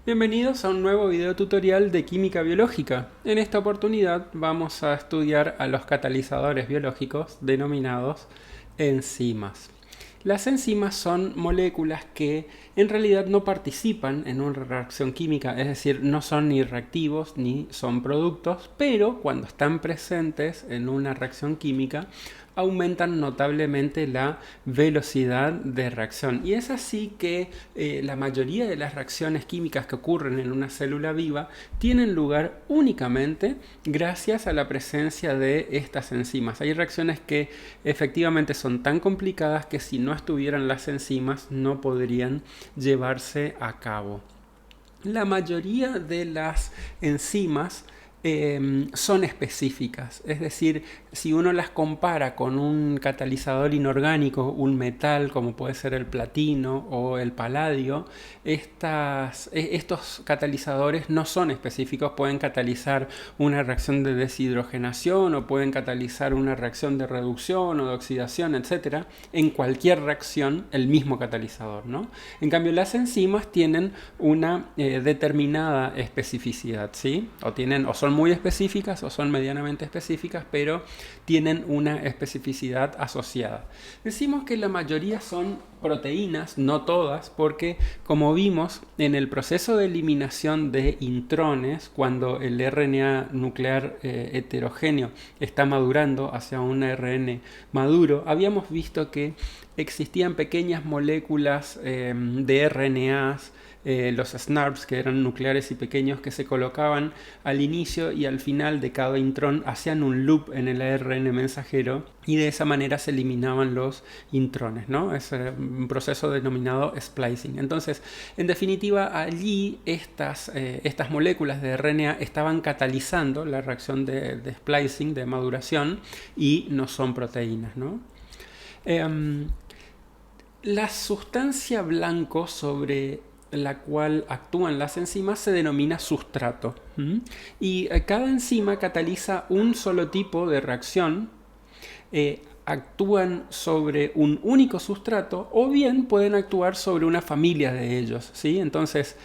Bienvenidos a un nuevo video tutorial de química biológica. En esta oportunidad vamos a estudiar a los catalizadores biológicos denominados enzimas. Las enzimas son moléculas que en realidad no participan en una reacción química, es decir, no son ni reactivos ni son productos, pero cuando están presentes en una reacción química aumentan notablemente la velocidad de reacción. Y es así que la mayoría de las reacciones químicas que ocurren en una célula viva tienen lugar únicamente gracias a la presencia de estas enzimas. Hay reacciones que efectivamente son tan complicadas que si no estuvieran las enzimas no podrían llevarse a cabo. La mayoría de las enzimas son específicas, es decir, si uno las compara con un catalizador inorgánico, un metal como puede ser el platino o el paladio, estos catalizadores no son específicos, pueden catalizar una reacción de deshidrogenación o pueden catalizar una reacción de reducción o de oxidación, etc. En cualquier reacción el mismo catalizador, ¿no? En cambio las enzimas tienen una determinada especificidad, ¿sí? O son muy específicas o son medianamente específicas, pero tienen una especificidad asociada. Decimos que la mayoría son proteínas, no todas, porque como vimos en el proceso de eliminación de intrones, cuando el RNA nuclear heterogéneo está madurando hacia un ARN maduro, habíamos visto que existían pequeñas moléculas de RNAs, los SNRPs, que eran nucleares y pequeños, que se colocaban al inicio y al final de cada intrón, hacían un loop en el ARN mensajero y de esa manera se eliminaban los intrones, ¿no? Es un proceso denominado splicing. Entonces, en definitiva, allí estas moléculas de RNA estaban catalizando la reacción de splicing, de maduración, y no son proteínas, ¿no? La sustancia blanco sobre la cual actúan las enzimas se denomina sustrato. Y cada enzima cataliza un solo tipo de reacción, actúan sobre un único sustrato o bien pueden actuar sobre una familia de ellos, ¿sí? Entonces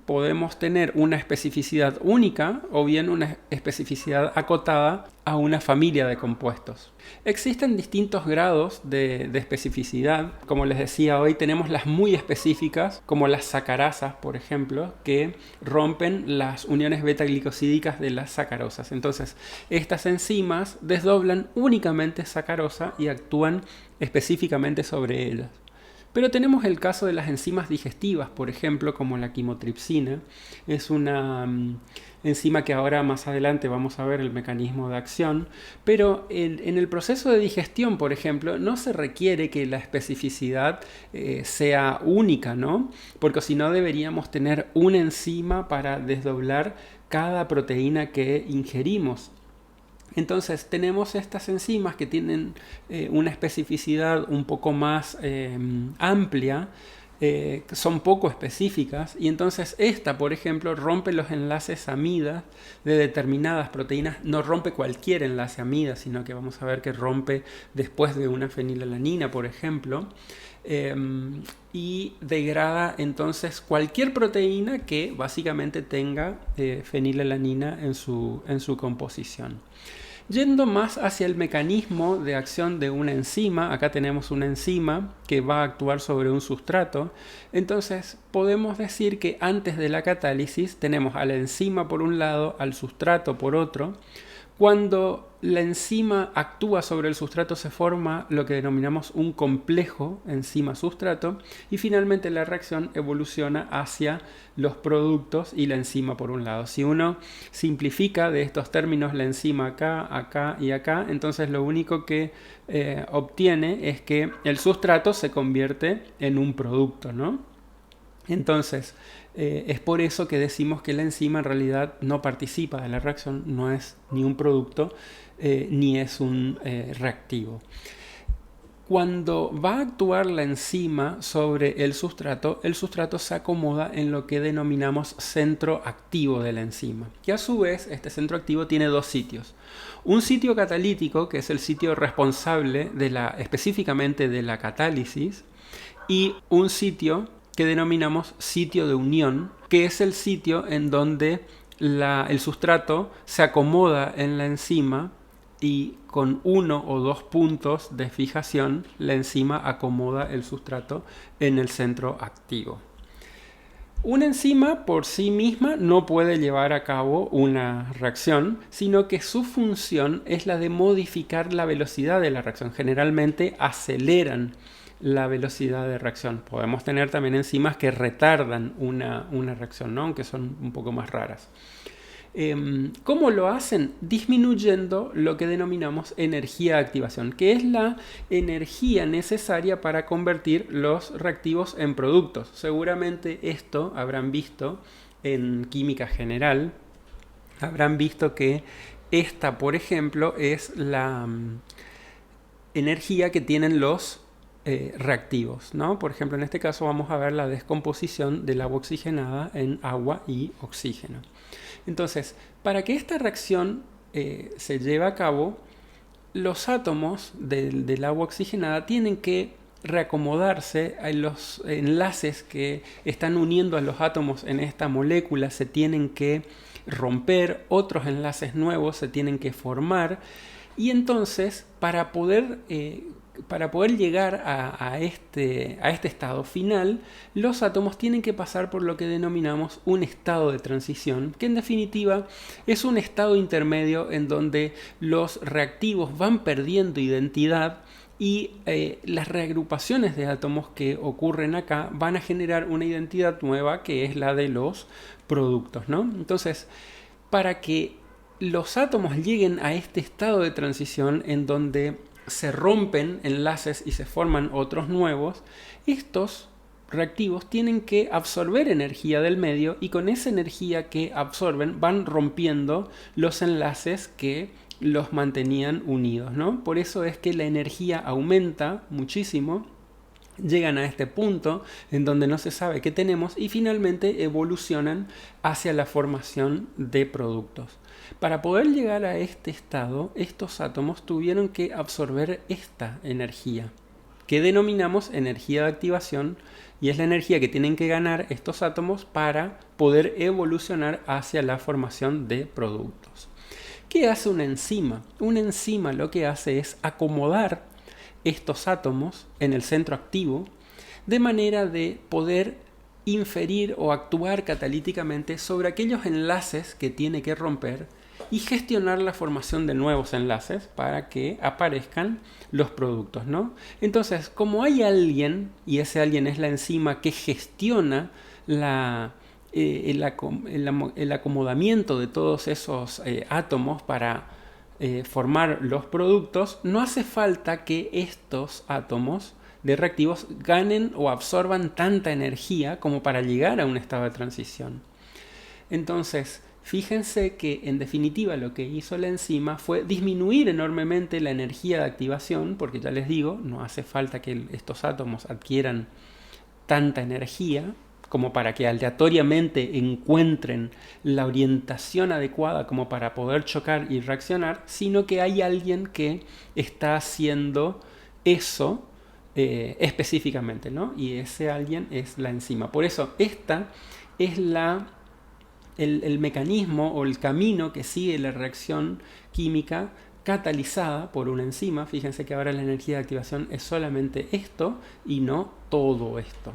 podemos tener una especificidad única o bien una especificidad acotada a una familia de compuestos. Existen distintos grados de especificidad. Como les decía, hoy tenemos las muy específicas, como las sacarasas, por ejemplo, que rompen las uniones beta-glicosídicas de las sacarosas. Entonces, estas enzimas desdoblan únicamente sacarosa y actúan específicamente sobre ellas. Pero tenemos el caso de las enzimas digestivas, por ejemplo, como la quimotripsina. Es una enzima que ahora más adelante vamos a ver el mecanismo de acción, pero en el proceso de digestión, por ejemplo, no se requiere que la especificidad sea única, ¿no? Porque si no deberíamos tener una enzima para desdoblar cada proteína que ingerimos. Entonces tenemos estas enzimas que tienen una especificidad un poco más amplia, son poco específicas, y entonces esta, por ejemplo, rompe los enlaces amida de determinadas proteínas. No rompe cualquier enlace amida, sino que vamos a ver que rompe después de una fenilalanina, por ejemplo, y degrada entonces cualquier proteína que básicamente tenga fenilalanina en su composición. Yendo más hacia el mecanismo de acción de una enzima, acá tenemos una enzima que va a actuar sobre un sustrato. Entonces podemos decir que antes de la catálisis tenemos a la enzima por un lado, al sustrato por otro. Cuando la enzima actúa sobre el sustrato se forma lo que denominamos un complejo enzima-sustrato y finalmente la reacción evoluciona hacia los productos y la enzima por un lado. Si uno simplifica de estos términos la enzima acá, acá y acá, entonces lo único que obtiene es que el sustrato se convierte en un producto, ¿no? Entonces, es por eso que decimos que la enzima en realidad no participa de la reacción, no es ni un producto ni es un reactivo. Cuando va a actuar la enzima sobre el sustrato se acomoda en lo que denominamos centro activo de la enzima, que a su vez este centro activo tiene dos sitios. Un sitio catalítico, que es el sitio responsable específicamente de la catálisis, y un sitio que denominamos sitio de unión, que es el sitio en donde el sustrato se acomoda en la enzima y con 1 o 2 puntos de fijación la enzima acomoda el sustrato en el centro activo. Una enzima por sí misma no puede llevar a cabo una reacción, sino que su función es la de modificar la velocidad de la reacción. Generalmente aceleran la velocidad de reacción. Podemos tener también enzimas que retardan una reacción, ¿no? Aunque son un poco más raras. ¿Cómo lo hacen? Disminuyendo lo que denominamos energía de activación, que es la energía necesaria para convertir los reactivos en productos. Seguramente esto habrán visto en química general. Habrán visto que esta, por ejemplo, es la energía que tienen los reactivos, ¿no? Por ejemplo, en este caso vamos a ver la descomposición del agua oxigenada en agua y oxígeno. Entonces, para que esta reacción se lleve a cabo, los átomos del agua oxigenada tienen que reacomodarse en los enlaces que están uniendo a los átomos en esta molécula, se tienen que romper, otros enlaces nuevos se tienen que formar, y entonces para poder llegar a este estado final, los átomos tienen que pasar por lo que denominamos un estado de transición, que en definitiva es un estado intermedio en donde los reactivos van perdiendo identidad y las reagrupaciones de átomos que ocurren acá van a generar una identidad nueva que es la de los productos, ¿no? Entonces, para que los átomos lleguen a este estado de transición en donde se rompen enlaces y se forman otros nuevos, estos reactivos tienen que absorber energía del medio y con esa energía que absorben van rompiendo los enlaces que los mantenían unidos, ¿no? Por eso es que la energía aumenta muchísimo, llegan a este punto en donde no se sabe qué tenemos y finalmente evolucionan hacia la formación de productos. Para poder llegar a este estado, estos átomos tuvieron que absorber esta energía, que denominamos energía de activación, y es la energía que tienen que ganar estos átomos para poder evolucionar hacia la formación de productos. ¿Qué hace una enzima? Una enzima lo que hace es acomodar estos átomos en el centro activo de manera de poder inferir o actuar catalíticamente sobre aquellos enlaces que tiene que romper y gestionar la formación de nuevos enlaces para que aparezcan los productos, ¿no? Entonces, como hay alguien, y ese alguien es la enzima que gestiona el acomodamiento de todos esos átomos para formar los productos, no hace falta que estos átomos de reactivos ganen o absorban tanta energía como para llegar a un estado de transición. Entonces, fíjense que en definitiva lo que hizo la enzima fue disminuir enormemente la energía de activación, porque ya les digo, no hace falta que estos átomos adquieran tanta energía como para que aleatoriamente encuentren la orientación adecuada como para poder chocar y reaccionar, sino que hay alguien que está haciendo eso específicamente, ¿no? Y ese alguien es la enzima. Por eso esta es el mecanismo o el camino que sigue la reacción química catalizada por una enzima. Fíjense que ahora la energía de activación es solamente esto y no todo esto.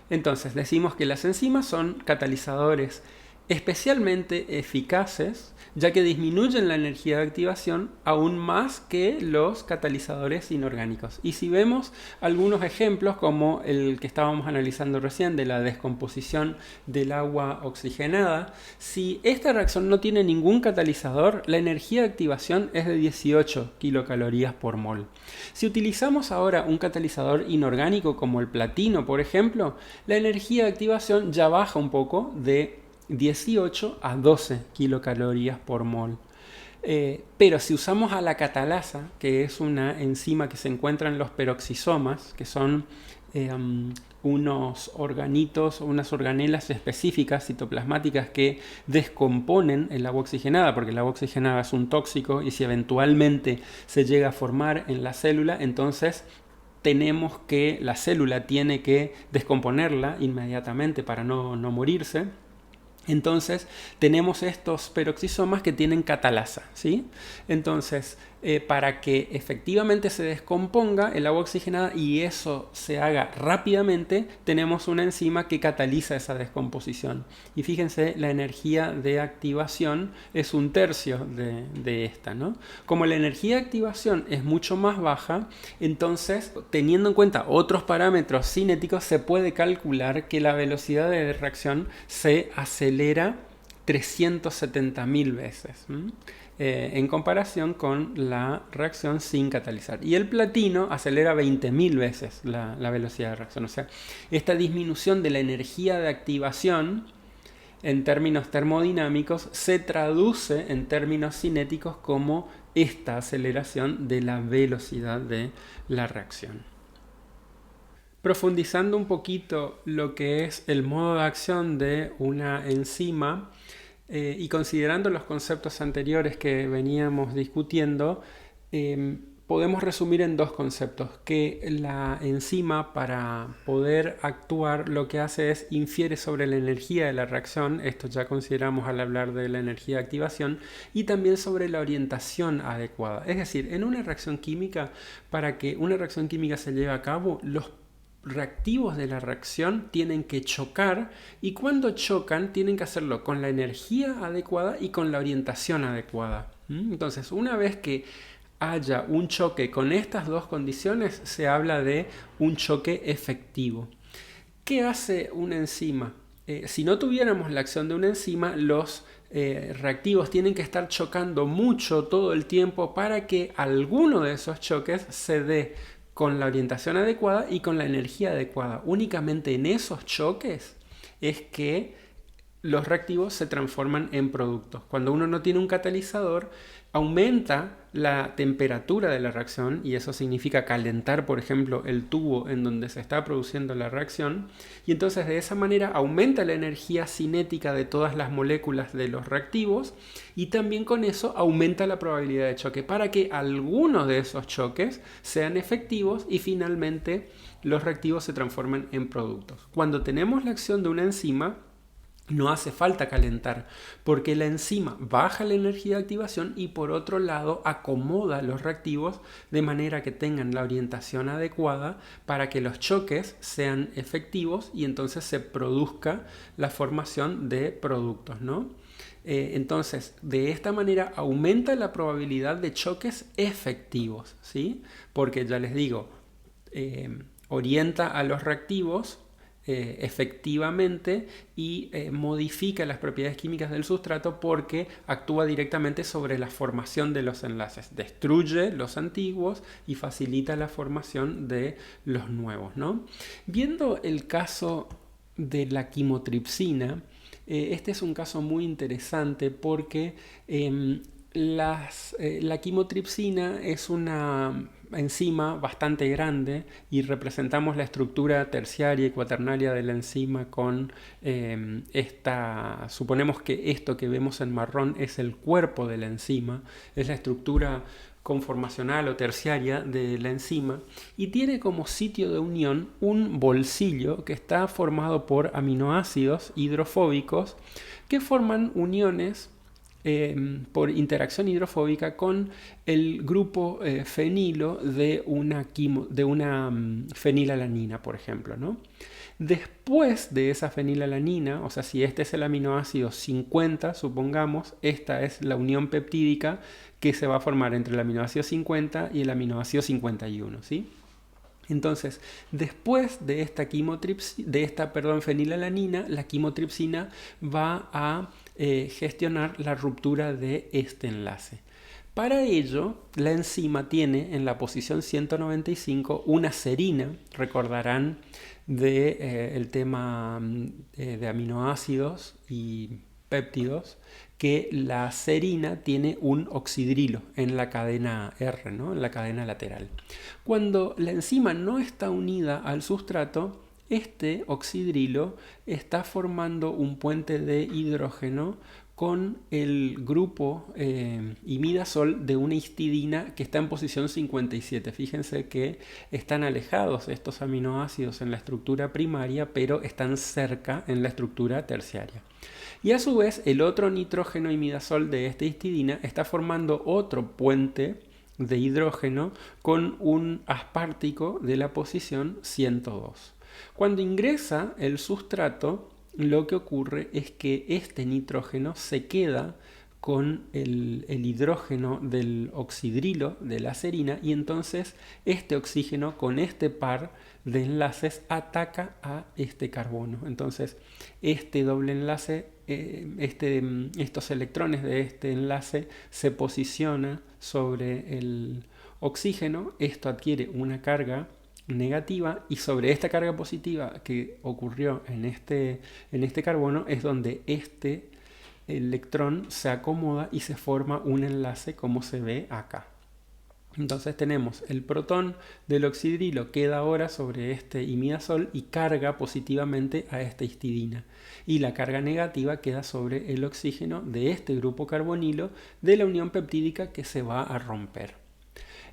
Entonces decimos que las enzimas son catalizadores especialmente eficaces, ya que disminuyen la energía de activación aún más que los catalizadores inorgánicos. Y si vemos algunos ejemplos como el que estábamos analizando recién de la descomposición del agua oxigenada, si esta reacción no tiene ningún catalizador, la energía de activación es de 18 kilocalorías por mol. Si utilizamos ahora un catalizador inorgánico como el platino, por ejemplo, la energía de activación ya baja un poco de 18 a 12 kilocalorías por mol. Pero si usamos a la catalasa, que es una enzima que se encuentra en los peroxisomas, que son unos organitos, unas organelas específicas citoplasmáticas que descomponen el agua oxigenada, porque el agua oxigenada es un tóxico y si eventualmente se llega a formar en la célula, entonces la célula tiene que descomponerla inmediatamente para no morirse. Entonces tenemos estos peroxisomas que tienen catalasa, ¿sí? Entonces, para que efectivamente se descomponga el agua oxigenada y eso se haga rápidamente, tenemos una enzima que cataliza esa descomposición. Y fíjense, la energía de activación es 1/3 de esta, ¿no? Como la energía de activación es mucho más baja, entonces, teniendo en cuenta otros parámetros cinéticos, se puede calcular que la velocidad de reacción se acelera 370.000 veces. En comparación con la reacción sin catalizar. Y el platino acelera 20.000 veces la velocidad de reacción. O sea, esta disminución de la energía de activación en términos termodinámicos se traduce en términos cinéticos como esta aceleración de la velocidad de la reacción. Profundizando un poquito lo que es el modo de acción de una enzima, y considerando los conceptos anteriores que veníamos discutiendo, podemos resumir en 2 conceptos. Que la enzima, para poder actuar, lo que hace es infiere sobre la energía de la reacción, esto ya consideramos al hablar de la energía de activación, y también sobre la orientación adecuada. Es decir, en una reacción química, para que una reacción química se lleve a cabo, los reactivos de la reacción tienen que chocar, y cuando chocan tienen que hacerlo con la energía adecuada y con la orientación adecuada. Entonces, una vez que haya un choque con estas 2 condiciones, se habla de un choque efectivo. ¿Qué hace una enzima? Si no tuviéramos la acción de una enzima, los reactivos tienen que estar chocando mucho todo el tiempo para que alguno de esos choques se dé con la orientación adecuada y con la energía adecuada. Únicamente en esos choques es que los reactivos se transforman en productos. Cuando uno no tiene un catalizador, aumenta la temperatura de la reacción, y eso significa calentar, por ejemplo, el tubo en donde se está produciendo la reacción, y entonces de esa manera aumenta la energía cinética de todas las moléculas de los reactivos, y también con eso aumenta la probabilidad de choque para que algunos de esos choques sean efectivos y finalmente los reactivos se transformen en productos. Cuando tenemos la acción de una enzima, no hace falta calentar, porque la enzima baja la energía de activación y por otro lado acomoda los reactivos de manera que tengan la orientación adecuada para que los choques sean efectivos y entonces se produzca la formación de productos, ¿no? Entonces, de esta manera aumenta la probabilidad de choques efectivos, ¿sí? Porque ya les digo, orienta a los reactivos efectivamente y modifica las propiedades químicas del sustrato porque actúa directamente sobre la formación de los enlaces, destruye los antiguos y facilita la formación de los nuevos, ¿no? Viendo el caso de la quimotripsina, este es un caso muy interesante porque la quimotripsina es una enzima bastante grande y representamos la estructura terciaria y cuaternaria de la enzima con suponemos que esto que vemos en marrón es el cuerpo de la enzima, es la estructura conformacional o terciaria de la enzima, y tiene como sitio de unión un bolsillo que está formado por aminoácidos hidrofóbicos que forman uniones por interacción hidrofóbica con el grupo fenilo de una fenilalanina, por ejemplo, ¿no? Después de esa fenilalanina, o sea, si este es el aminoácido 50, supongamos, esta es la unión peptídica que se va a formar entre el aminoácido 50 y el aminoácido 51, ¿sí? Entonces, después de esta fenilalanina, la quimotripsina va a gestionar la ruptura de este enlace. Para ello, la enzima tiene en la posición 195 una serina, recordarán del tema de aminoácidos y péptidos, que la serina tiene un oxidrilo en la cadena R, ¿no? En la cadena lateral. Cuando la enzima no está unida al sustrato, este oxidrilo está formando un puente de hidrógeno con el grupo imidazol de una histidina que está en posición 57. Fíjense que están alejados estos aminoácidos en la estructura primaria, pero están cerca en la estructura terciaria. Y a su vez, el otro nitrógeno imidazol de esta histidina está formando otro puente de hidrógeno con un aspartico de la posición 102. Cuando ingresa el sustrato, lo que ocurre es que este nitrógeno se queda con el hidrógeno del oxidrilo de la serina, y entonces este oxígeno con este par de enlaces ataca a este carbono. Entonces este doble enlace, estos electrones de este enlace se posicionan sobre el oxígeno, esto adquiere una carga negativa, y sobre esta carga positiva que ocurrió en este carbono es donde este electrón se acomoda y se forma un enlace como se ve acá. Entonces tenemos el protón del oxidrilo queda ahora sobre este imidazol y carga positivamente a esta histidina, y la carga negativa queda sobre el oxígeno de este grupo carbonilo de la unión peptídica que se va a romper.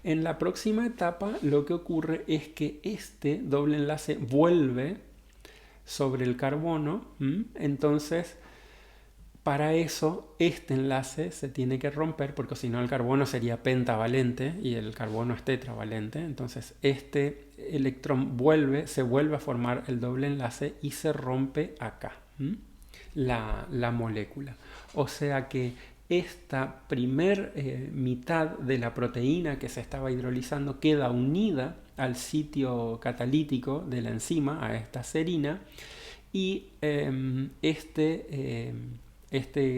En la próxima etapa lo que ocurre es que este doble enlace vuelve sobre el carbono. Entonces para eso este enlace se tiene que romper, porque si no el carbono sería pentavalente y el carbono es tetravalente. Entonces este electrón se vuelve a formar el doble enlace y se rompe acá la molécula. O sea que esta primer mitad de la proteína que se estaba hidrolizando queda unida al sitio catalítico de la enzima, a esta serina, y este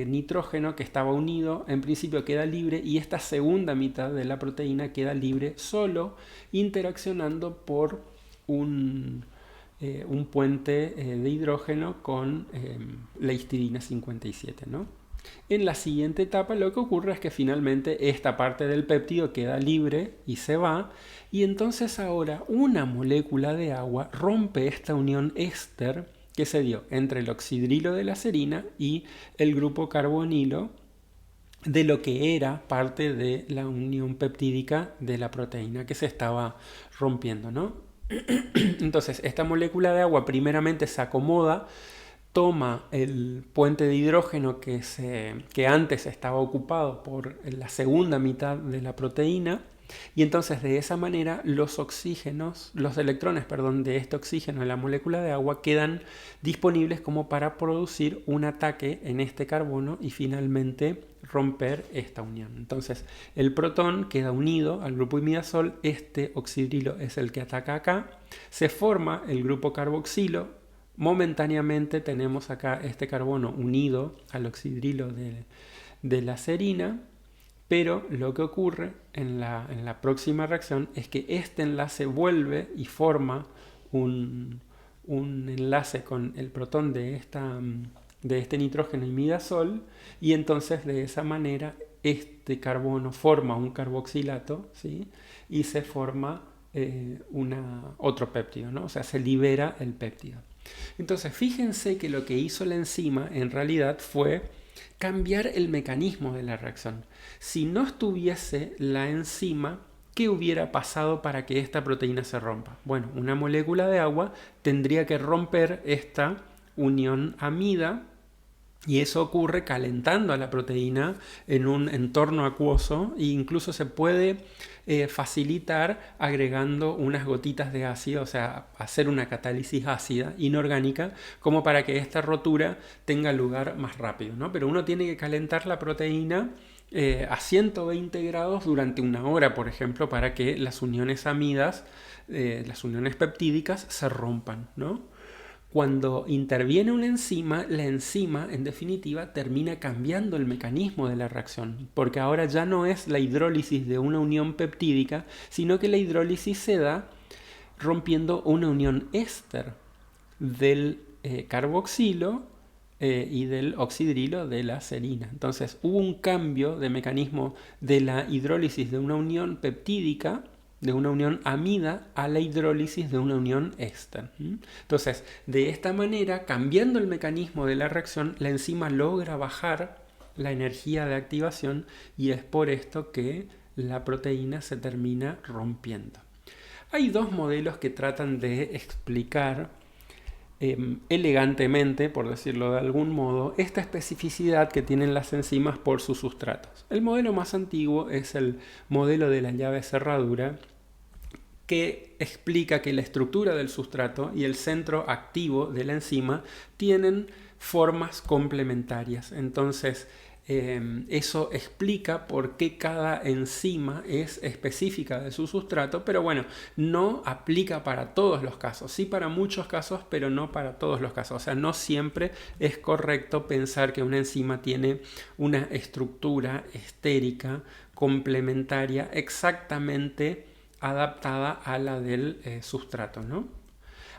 nitrógeno que estaba unido en principio queda libre, y esta segunda mitad de la proteína queda libre solo interaccionando por un puente de hidrógeno con la histidina 57, ¿no? En la siguiente etapa lo que ocurre es que finalmente esta parte del péptido queda libre y se va, y entonces ahora una molécula de agua rompe esta unión éster que se dio entre el oxidrilo de la serina y el grupo carbonilo de lo que era parte de la unión peptídica de la proteína que se estaba rompiendo, ¿no? Entonces esta molécula de agua primeramente se acomoda, toma el puente de hidrógeno que antes estaba ocupado por la segunda mitad de la proteína, y entonces de esa manera los electrones de este oxígeno en la molécula de agua quedan disponibles como para producir un ataque en este carbono y finalmente romper esta unión. Entonces el protón queda unido al grupo imidazol, este oxidrilo es el que ataca acá, se forma el grupo carboxilo. Momentáneamente tenemos acá este carbono unido al oxidrilo de la serina, pero lo que ocurre en la próxima reacción es que este enlace vuelve y forma un enlace con el protón de este nitrógeno imidazol, y entonces de esa manera este carbono forma un carboxilato, ¿sí? Y se forma otro péptido, ¿no? O sea, se libera el péptido. Entonces fíjense que lo que hizo la enzima en realidad fue cambiar el mecanismo de la reacción. Si no estuviese la enzima, ¿qué hubiera pasado para que esta proteína se rompa? Bueno, una molécula de agua tendría que romper esta unión amida, y eso ocurre calentando a la proteína en un entorno acuoso, e incluso se puede facilitar agregando unas gotitas de ácido, o sea, hacer una catálisis ácida inorgánica como para que esta rotura tenga lugar más rápido, ¿no? Pero uno tiene que calentar la proteína a 120 grados durante 1 hora, por ejemplo, para que las uniones amidas, las uniones peptídicas se rompan, ¿no? Cuando interviene una enzima, la enzima en definitiva termina cambiando el mecanismo de la reacción, porque ahora ya no es la hidrólisis de una unión peptídica, sino que la hidrólisis se da rompiendo una unión éster del carboxilo y del oxidrilo de la serina. Entonces hubo un cambio de mecanismo de la hidrólisis de una unión peptídica, de una unión amida, a la hidrólisis de una unión éster. Entonces, de esta manera, cambiando el mecanismo de la reacción, la enzima logra bajar la energía de activación y es por esto que la proteína se termina rompiendo. Hay dos modelos que tratan de explicar elegantemente, por decirlo de algún modo, esta especificidad que tienen las enzimas por sus sustratos. El modelo más antiguo es el modelo de la llave cerradura, que explica que la estructura del sustrato y el centro activo de la enzima tienen formas complementarias. Entonces, eso explica por qué cada enzima es específica de su sustrato, pero bueno, no aplica para todos los casos. Sí para muchos casos, pero no para todos los casos. O sea, no siempre es correcto pensar que una enzima tiene una estructura estérica complementaria exactamente adaptada a la del sustrato, ¿no?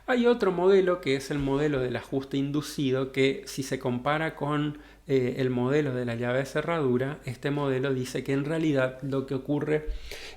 Hay otro modelo que es el modelo del ajuste inducido que si se compara con el modelo de la llave de cerradura, este modelo dice que en realidad lo que ocurre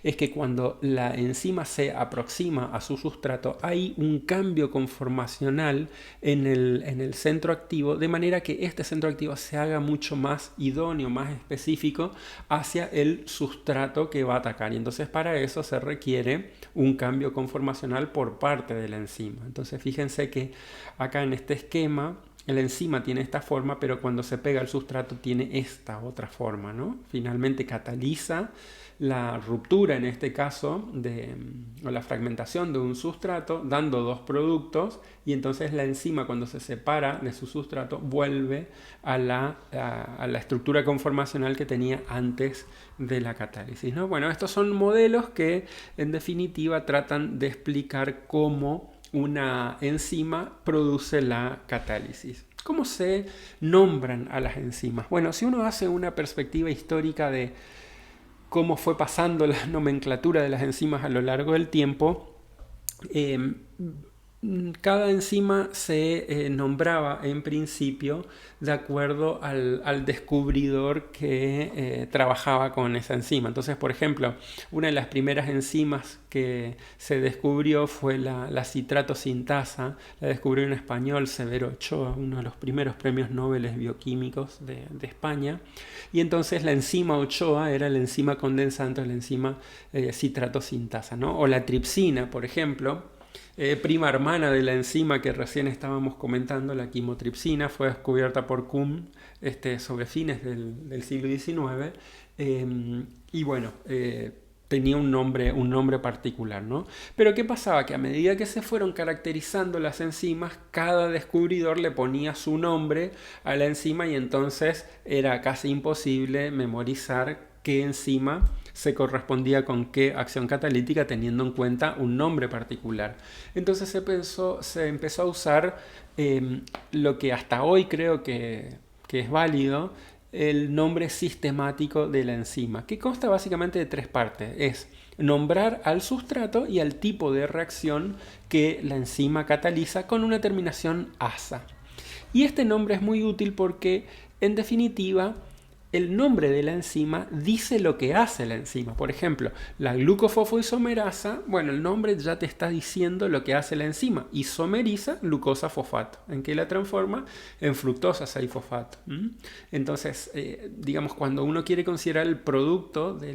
es que cuando la enzima se aproxima a su sustrato hay un cambio conformacional en el centro activo, de manera que este centro activo se haga mucho más idóneo, más específico hacia el sustrato que va a atacar. Y entonces para eso se requiere un cambio conformacional por parte de la enzima. Entonces fíjense que acá en este esquema la enzima tiene esta forma, pero cuando se pega al sustrato tiene esta otra forma, ¿no? Finalmente cataliza la ruptura, en este caso, o la fragmentación de un sustrato, dando dos productos, y entonces la enzima, cuando se separa de su sustrato, vuelve a la estructura conformacional que tenía antes de la catálisis, ¿no? Bueno, estos son modelos que, en definitiva, tratan de explicar cómo una enzima produce la catálisis. ¿Cómo se nombran a las enzimas? Bueno, si uno hace una perspectiva histórica de cómo fue pasando la nomenclatura de las enzimas a lo largo del tiempo, cada enzima se nombraba en principio de acuerdo al descubridor que trabajaba con esa enzima. Entonces, por ejemplo, una de las primeras enzimas que se descubrió fue la citrato sintasa. La descubrió un español, Severo Ochoa, uno de los primeros premios Nobel bioquímicos de España. Y entonces la enzima Ochoa era la enzima condensante, la enzima citrato sintasa, ¿no? O la tripsina, por ejemplo, prima hermana de la enzima que recién estábamos comentando, la quimotripsina, fue descubierta por Kuhn sobre fines del siglo XIX, y bueno, tenía un nombre particular, ¿no? Pero ¿qué pasaba? Que a medida que se fueron caracterizando las enzimas, cada descubridor le ponía su nombre a la enzima y entonces era casi imposible memorizar qué enzima se correspondía con qué acción catalítica teniendo en cuenta un nombre particular. Entonces se empezó a usar lo que hasta hoy creo que es válido, el nombre sistemático de la enzima, que consta básicamente de tres partes. Es nombrar al sustrato y al tipo de reacción que la enzima cataliza con una terminación asa. Y este nombre es muy útil porque, en definitiva, el nombre de la enzima dice lo que hace la enzima. Por ejemplo, la glucofosfoisomerasa, bueno, el nombre ya te está diciendo lo que hace la enzima. Isomeriza glucosa fosfato. ¿En qué la transforma? En fructosa 6-fosfato. Entonces, digamos, cuando uno quiere considerar el producto de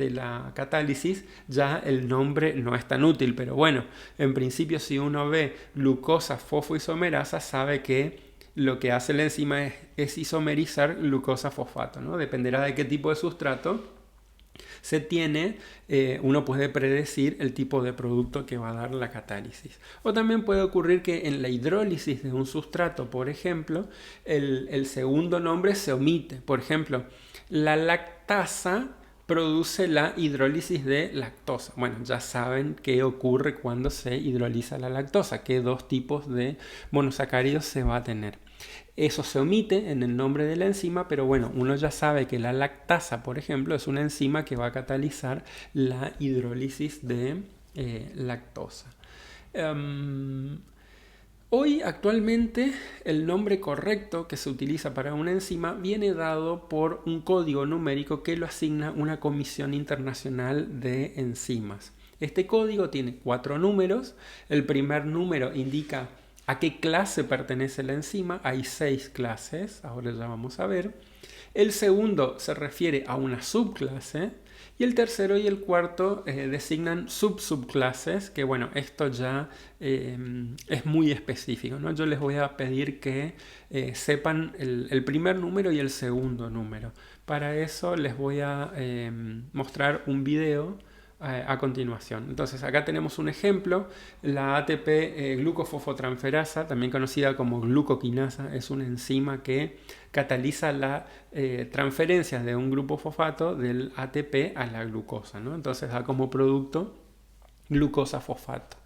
la catálisis, ya el nombre no es tan útil. Pero bueno, en principio, si uno ve glucosa fosfoisomerasa, sabe que lo que hace la enzima es isomerizar glucosa fosfato, ¿no? Dependerá de qué tipo de sustrato se tiene, uno puede predecir el tipo de producto que va a dar la catálisis. O también puede ocurrir que en la hidrólisis de un sustrato, por ejemplo, el segundo nombre se omite. Por ejemplo, la lactasa produce la hidrólisis de lactosa. Bueno, ya saben qué ocurre cuando se hidroliza la lactosa, qué dos tipos de monosacáridos se va a tener. Eso se omite en el nombre de la enzima, pero bueno, uno ya sabe que la lactasa, por ejemplo, es una enzima que va a catalizar la hidrólisis de lactosa. Hoy, actualmente, el nombre correcto que se utiliza para una enzima viene dado por un código numérico que lo asigna una Comisión Internacional de Enzimas. Este código tiene 4 números. El primer número indica ¿A qué clase pertenece la enzima? Hay 6 clases, ahora ya vamos a ver. El segundo se refiere a una subclase. Y el tercero y el cuarto designan subclases, que bueno, esto ya es muy específico, ¿no? Yo les voy a pedir que sepan el primer número y el segundo número. Para eso les voy a mostrar un video a continuación. Entonces acá tenemos un ejemplo, la ATP glucofosfotransferasa, también conocida como glucoquinasa, es una enzima que cataliza la transferencia de un grupo fosfato del ATP a la glucosa, ¿no? Entonces da como producto glucosa-fosfato.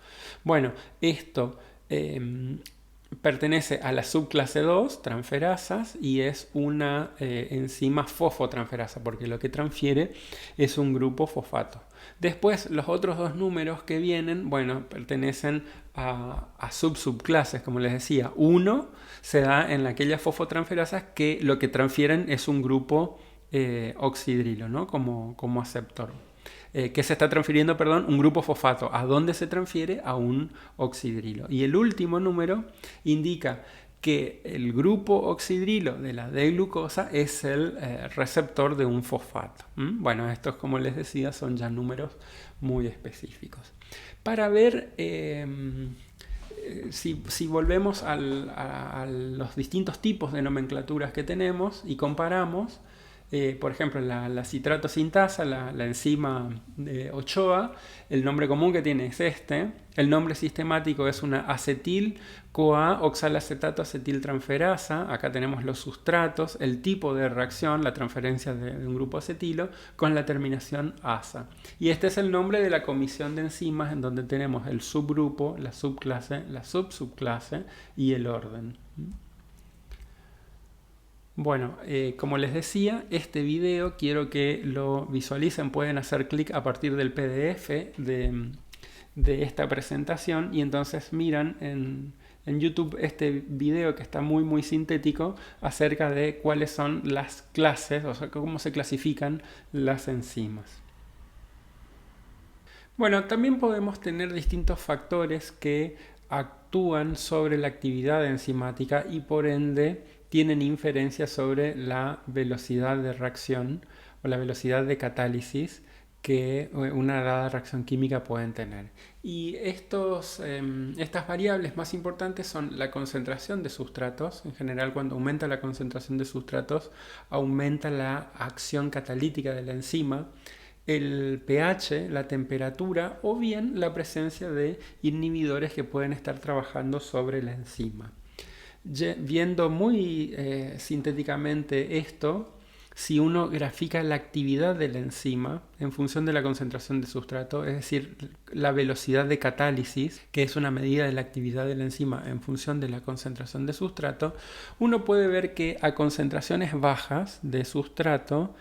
Bueno, esto pertenece a la subclase 2, transferasas, y es una enzima fosfotransferasa, porque lo que transfiere es un grupo fosfato. Después, los otros 2 números que vienen, bueno, pertenecen a subclases, como les decía. Uno se da en aquellas fosfotransferasas que lo que transfieren es un grupo oxidrilo, ¿no? Como aceptor. Que se está transfiriendo, perdón, un grupo fosfato. ¿A dónde se transfiere? A un oxidrilo. Y el último número indica que el grupo oxidrilo de la D-glucosa es el receptor de un fosfato. Bueno, estos, como les decía, son ya números muy específicos. Para ver si volvemos a los distintos tipos de nomenclaturas que tenemos y comparamos, por ejemplo, la citrato sintasa, la enzima de Ochoa, el nombre común que tiene es este. El nombre sistemático es una acetil-CoA oxalacetato acetiltransferasa. Acá tenemos los sustratos, el tipo de reacción, la transferencia de un grupo acetilo, con la terminación asa. Y este es el nombre de la comisión de enzimas en donde tenemos el subgrupo, la subclase, la subclase y el orden. Bueno, como les decía, este video quiero que lo visualicen, pueden hacer clic a partir del PDF de esta presentación y entonces miran en YouTube este video que está muy sintético acerca de cuáles son las clases, o sea, cómo se clasifican las enzimas. Bueno, también podemos tener distintos factores que actúan sobre la actividad enzimática y por ende tienen inferencia sobre la velocidad de reacción o la velocidad de catálisis que una dada reacción química pueden tener. Y estas variables más importantes son la concentración de sustratos. En general, cuando aumenta la concentración de sustratos, aumenta la acción catalítica de la enzima, el pH, la temperatura o bien la presencia de inhibidores que pueden estar trabajando sobre la enzima. Viendo muy sintéticamente esto, si uno grafica la actividad de la enzima en función de la concentración de sustrato, es decir, la velocidad de catálisis, que es una medida de la actividad de la enzima en función de la concentración de sustrato, uno puede ver que a concentraciones bajas de sustrato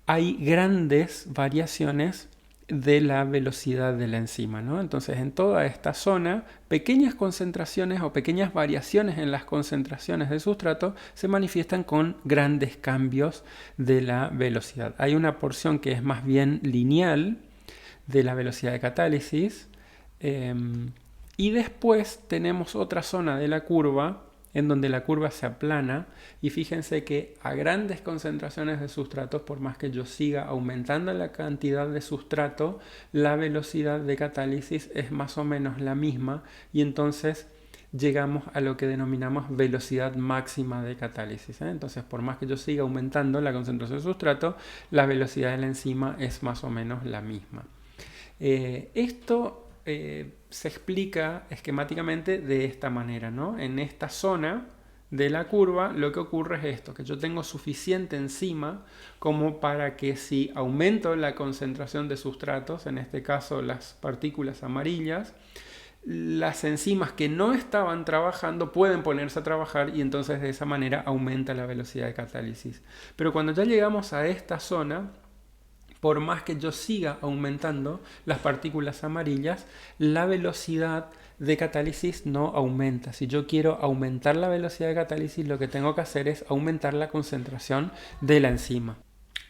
hay grandes variaciones de la velocidad de la enzima, ¿no? Entonces, en toda esta zona, pequeñas concentraciones o pequeñas variaciones en las concentraciones de sustrato se manifiestan con grandes cambios de la velocidad. Hay una porción que es más bien lineal de la velocidad de catálisis y después tenemos otra zona de la curva en donde la curva se aplana y fíjense que a grandes concentraciones de sustratos, por más que yo siga aumentando la cantidad de sustrato, la velocidad de catálisis es más o menos la misma y entonces llegamos a lo que denominamos velocidad máxima de catálisis. Entonces, por más que yo siga aumentando la concentración de sustrato, la velocidad de la enzima es más o menos la misma. Esto se explica esquemáticamente de esta manera, ¿no? En esta zona de la curva lo que ocurre es esto, que yo tengo suficiente enzima como para que si aumento la concentración de sustratos, en este caso las partículas amarillas, las enzimas que no estaban trabajando pueden ponerse a trabajar y entonces de esa manera aumenta la velocidad de catálisis. Pero cuando ya llegamos a esta zona, por más que yo siga aumentando las partículas amarillas, la velocidad de catálisis no aumenta. Si yo quiero aumentar la velocidad de catálisis, lo que tengo que hacer es aumentar la concentración de la enzima.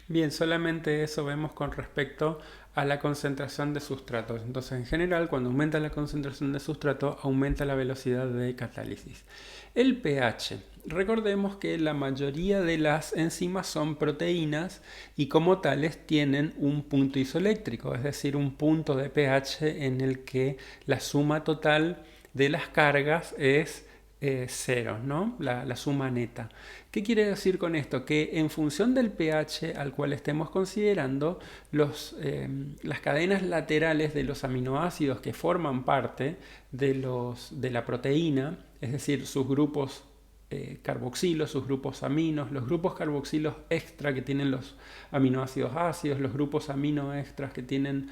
Bien, solamente eso vemos con respecto a la concentración de sustratos. Entonces, en general, cuando aumenta la concentración de sustrato, aumenta la velocidad de catálisis. El pH. Recordemos que la mayoría de las enzimas son proteínas y como tales tienen un punto isoeléctrico, es decir, un punto de pH en el que la suma total de las cargas es cero, ¿no? La suma neta. ¿Qué quiere decir con esto? Que en función del pH al cual estemos considerando, las cadenas laterales de los aminoácidos que forman parte de la proteína, es decir, sus grupos carboxilos, sus grupos aminos, los grupos carboxilos extra que tienen los aminoácidos ácidos, los grupos amino extras que tienen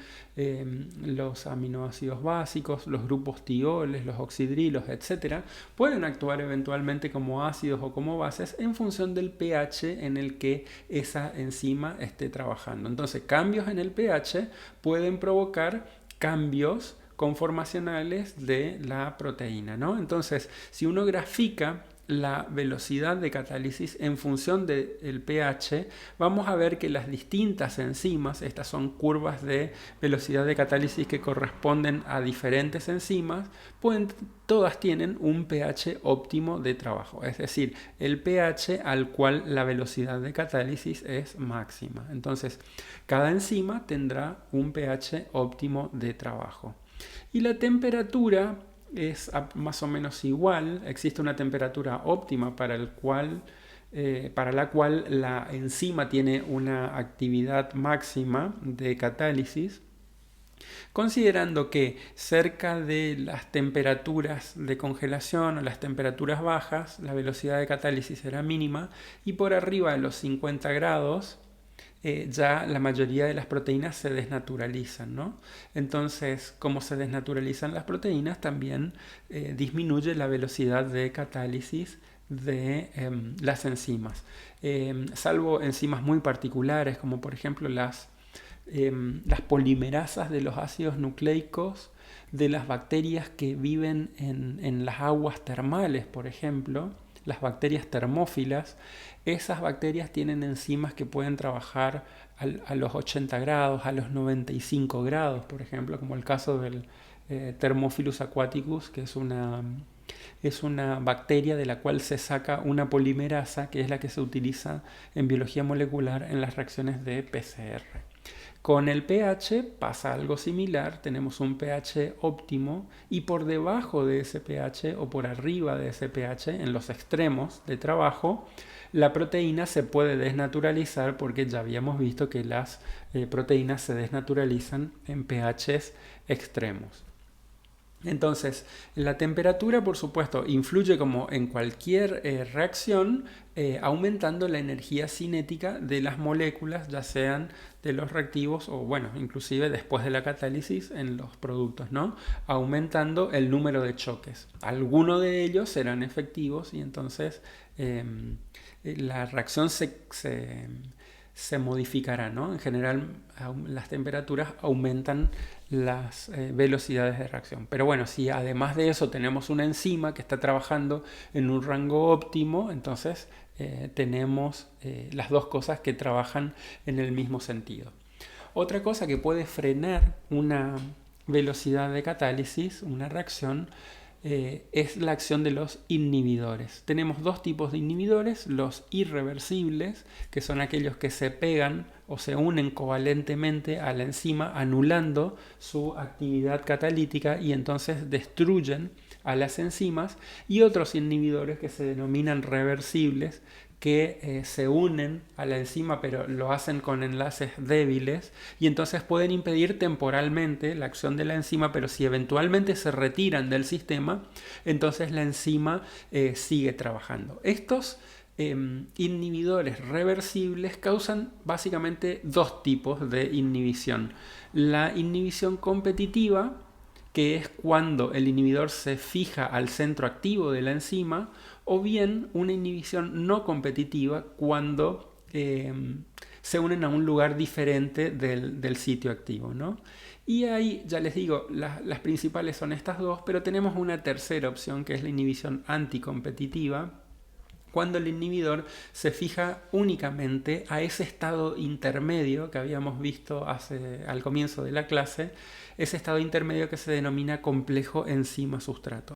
los aminoácidos básicos, los grupos tioles, los oxidrilos, etc., pueden actuar eventualmente como ácidos o como bases en función del pH en el que esa enzima esté trabajando. Entonces, cambios en el pH pueden provocar cambios conformacionales de la proteína, ¿no? Entonces, si uno grafica la velocidad de catálisis en función del pH, vamos a ver que las distintas enzimas, estas son curvas de velocidad de catálisis que corresponden a diferentes enzimas, todas tienen un pH óptimo de trabajo, es decir, el pH al cual la velocidad de catálisis es máxima. Entonces, cada enzima tendrá un pH óptimo de trabajo. Y la temperatura es más o menos igual, existe una temperatura óptima para la cual la enzima tiene una actividad máxima de catálisis, considerando que cerca de las temperaturas de congelación o las temperaturas bajas, la velocidad de catálisis será mínima y por arriba de los 50 grados, ya la mayoría de las proteínas se desnaturalizan, ¿no? Entonces, como se desnaturalizan las proteínas, también disminuye la velocidad de catálisis de las enzimas. Salvo enzimas muy particulares, como por ejemplo las polimerasas de los ácidos nucleicos de las bacterias que viven en las aguas termales, por ejemplo, las bacterias termófilas. Esas bacterias tienen enzimas que pueden trabajar a los 80 grados, a los 95 grados, por ejemplo, como el caso del Thermophilus aquaticus, que es una bacteria de la cual se saca una polimerasa, que es la que se utiliza en biología molecular en las reacciones de PCR. Con el pH pasa algo similar, tenemos un pH óptimo y por debajo de ese pH o por arriba de ese pH, en los extremos de trabajo, la proteína se puede desnaturalizar porque ya habíamos visto que las proteínas se desnaturalizan en pHs extremos. Entonces, la temperatura, por supuesto, influye como en cualquier reacción, aumentando la energía cinética de las moléculas, ya sean de los reactivos o, bueno, inclusive después de la catálisis en los productos, ¿no? Aumentando el número de choques. Algunos de ellos serán efectivos y entonces la reacción se modificará, ¿no? En general, las temperaturas aumentan las velocidades de reacción. Pero bueno, si además de eso tenemos una enzima que está trabajando en un rango óptimo, entonces tenemos las dos cosas que trabajan en el mismo sentido. Otra cosa que puede frenar una velocidad de catálisis, una reacción, es la acción de los inhibidores. Tenemos dos tipos de inhibidores, los irreversibles, que son aquellos que se pegan o se unen covalentemente a la enzima, anulando su actividad catalítica y entonces destruyen a las enzimas, y otros inhibidores que se denominan reversibles, que se unen a la enzima pero lo hacen con enlaces débiles y entonces pueden impedir temporalmente la acción de la enzima, pero si eventualmente se retiran del sistema, entonces la enzima sigue trabajando. Estos inhibidores reversibles causan básicamente dos tipos de inhibición. La inhibición competitiva, que es cuando el inhibidor se fija al centro activo de la enzima, o bien una inhibición no competitiva cuando se unen a un lugar diferente del sitio activo, ¿no? Y ahí, ya les digo, las principales son estas dos, pero tenemos una tercera opción que es la inhibición anticompetitiva, cuando el inhibidor se fija únicamente a ese estado intermedio que habíamos visto al comienzo de la clase, ese estado intermedio que se denomina complejo enzima-sustrato.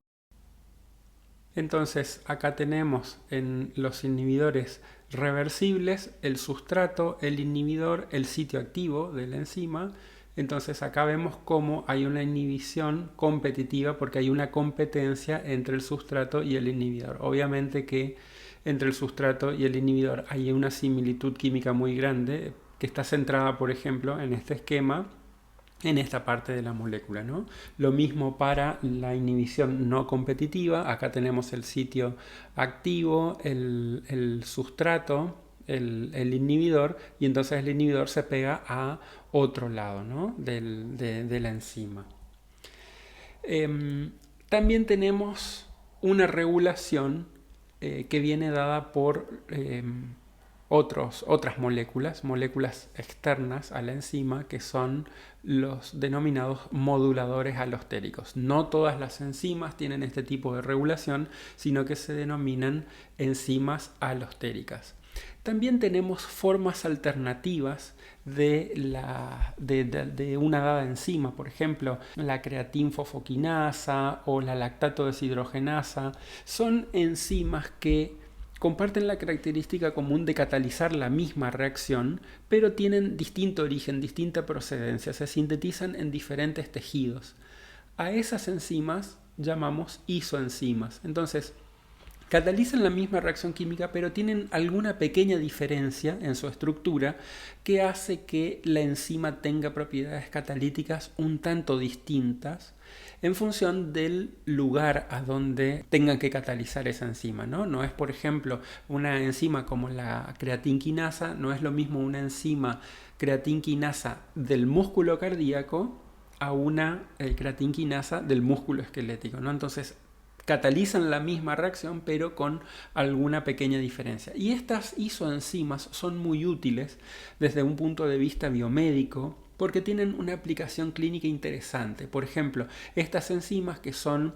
Entonces acá tenemos en los inhibidores reversibles el sustrato, el inhibidor, el sitio activo de la enzima. Entonces acá vemos cómo hay una inhibición competitiva porque hay una competencia entre el sustrato y el inhibidor. Obviamente que entre el sustrato y el inhibidor hay una similitud química muy grande que está centrada, por ejemplo, en este esquema, en esta parte de la molécula, ¿no? Lo mismo para la inhibición no competitiva. Acá tenemos el sitio activo, el sustrato, el inhibidor, y entonces el inhibidor se pega a otro lado, ¿no? de la enzima. También tenemos una regulación que viene dada por otras moléculas externas a la enzima, que son los denominados moduladores alostéricos. No todas las enzimas tienen este tipo de regulación, sino que se denominan enzimas alostéricas. También tenemos formas alternativas de una dada enzima, por ejemplo, la creatinfosfoquinasa o la lactato deshidrogenasa. Son enzimas que comparten la característica común de catalizar la misma reacción, pero tienen distinto origen, distinta procedencia, se sintetizan en diferentes tejidos. A esas enzimas llamamos isoenzimas. Entonces, catalizan la misma reacción química, pero tienen alguna pequeña diferencia en su estructura que hace que la enzima tenga propiedades catalíticas un tanto distintas en función del lugar a donde tengan que catalizar esa enzima, ¿no? No es, por ejemplo, una enzima como la creatinquinasa, no es lo mismo una enzima creatinquinasa del músculo cardíaco a una creatinquinasa del músculo esquelético, ¿no? Entonces, catalizan la misma reacción, pero con alguna pequeña diferencia. Y estas isoenzimas son muy útiles desde un punto de vista biomédico, porque tienen una aplicación clínica interesante. Por ejemplo, estas enzimas que son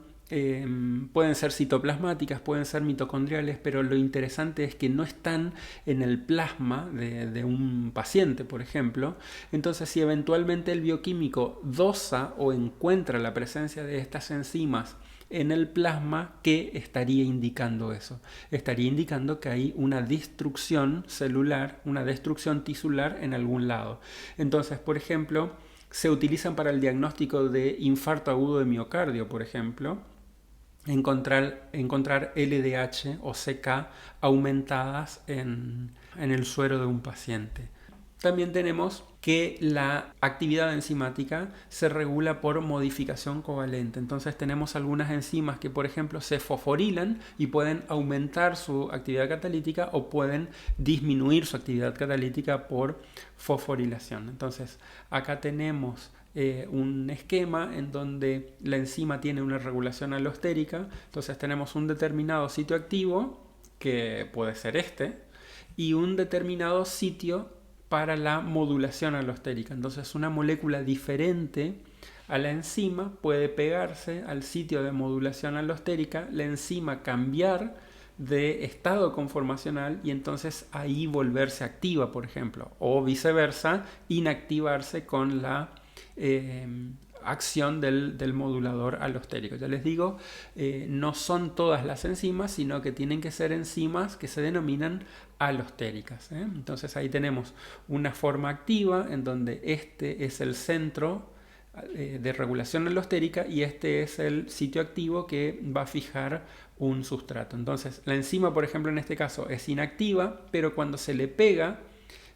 pueden ser citoplasmáticas, pueden ser mitocondriales, pero lo interesante es que no están en el plasma de un paciente, por ejemplo. Entonces, si eventualmente el bioquímico dosa o encuentra la presencia de estas enzimas en el plasma, ¿qué estaría indicando eso? Estaría indicando que hay una destrucción celular, una destrucción tisular en algún lado. Entonces, por ejemplo, se utilizan para el diagnóstico de infarto agudo de miocardio, por ejemplo, encontrar LDH o CK aumentadas en el suero de un paciente. También tenemos que la actividad enzimática se regula por modificación covalente. Entonces tenemos algunas enzimas que, por ejemplo, se fosforilan y pueden aumentar su actividad catalítica o pueden disminuir su actividad catalítica por fosforilación. Entonces acá tenemos un esquema en donde la enzima tiene una regulación alostérica. Entonces tenemos un determinado sitio activo, que puede ser este, y un determinado sitio para la modulación alostérica. Entonces una molécula diferente a la enzima puede pegarse al sitio de modulación alostérica, la enzima cambiar de estado conformacional y entonces ahí volverse activa, por ejemplo, o viceversa, inactivarse con la acción del modulador alostérico. Ya les digo, no son todas las enzimas, sino que tienen que ser enzimas que se denominan alostéricas. Entonces ahí tenemos una forma activa en donde este es el centro de regulación alostérica y este es el sitio activo que va a fijar un sustrato. Entonces la enzima, por ejemplo, en este caso es inactiva, pero cuando se le pega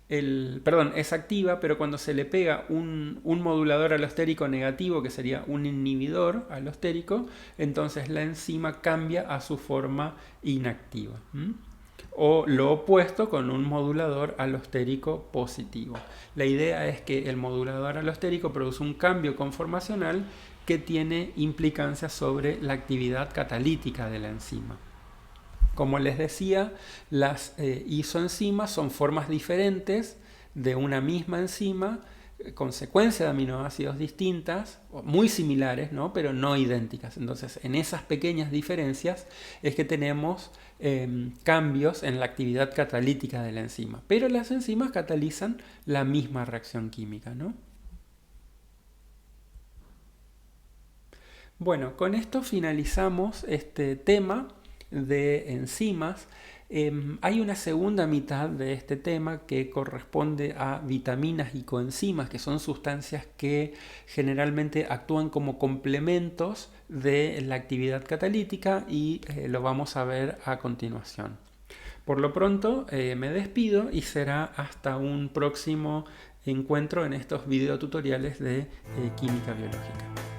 es activa, pero cuando se le pega un modulador alostérico negativo, que sería un inhibidor alostérico, entonces la enzima cambia a su forma inactiva. O lo opuesto con un modulador alostérico positivo. La idea es que el modulador alostérico produce un cambio conformacional que tiene implicancias sobre la actividad catalítica de la enzima. Como les decía, las isoenzimas son formas diferentes de una misma enzima consecuencia de aminoácidos distintas, muy similares, ¿no? Pero no idénticas. Entonces, en esas pequeñas diferencias es que tenemos cambios en la actividad catalítica de la enzima. Pero las enzimas catalizan la misma reacción química, ¿no? Bueno, con esto finalizamos este tema de enzimas. Hay una segunda mitad de este tema que corresponde a vitaminas y coenzimas, que son sustancias que generalmente actúan como complementos de la actividad catalítica y lo vamos a ver a continuación. Por lo pronto me despido y será hasta un próximo encuentro en estos videotutoriales de química biológica.